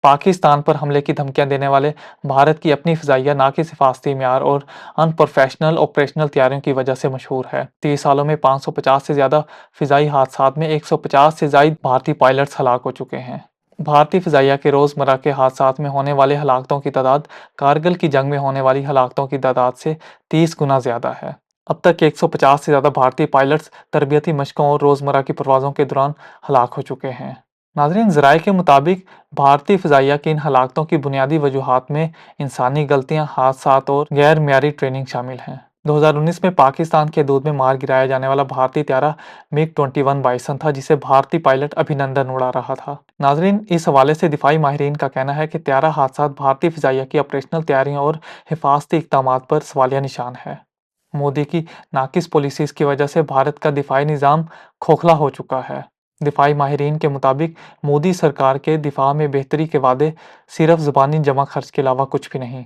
پاکستان پر حملے کی دھمکیاں دینے والے بھارت کی اپنی فضائیہ ناقص حفاظتی معیار اور ان پروفیشنل آپریشنل تیاریوں کی وجہ سے مشہور ہے۔ 30 سالوں میں 550 سے زیادہ فضائی حادثات میں 150 سے زائد بھارتی پائلٹس ہلاک ہو چکے ہیں۔ بھارتی فضائیہ کے روزمرہ کے حادثات میں ہونے والے ہلاکتوں کی تعداد کارگل کی جنگ میں ہونے والی ہلاکتوں کی تعداد سے 30 گنا زیادہ ہے۔ اب تک 150 سے زیادہ بھارتی پائلٹس تربیتی مشقوں اور روزمرہ کی پروازوں کے دوران ہلاک ہو چکے ہیں۔ ناظرین، ذرائع کے مطابق بھارتی فضائیہ کی ان ہلاکتوں کی بنیادی وجوہات میں انسانی غلطیاں، حادثات اور غیر معیاری ٹریننگ شامل ہیں۔ 2019 میں پاکستان کی حدود میں مار گرایا جانے والا بھارتی طیارہ MiG 21 بائسن تھا، جسے بھارتی پائلٹ ابھینندن اڑا رہا تھا۔ ناظرین، اس حوالے سے دفاعی ماہرین کا کہنا ہے کہ طیارہ حادثات بھارتی فضائیہ کی آپریشنل تیاریوں اور حفاظتی اقدامات پر سوالیہ نشان ہے۔ مودی کی ناقص پالیسیز کی وجہ سے بھارت کا دفاعی نظام کھوکھلا ہو چکا ہے۔ دفاعی ماہرین کے مطابق مودی سرکار کے دفاع میں بہتری کے وعدے صرف زبانی جمع خرچ کے علاوہ کچھ بھی نہیں۔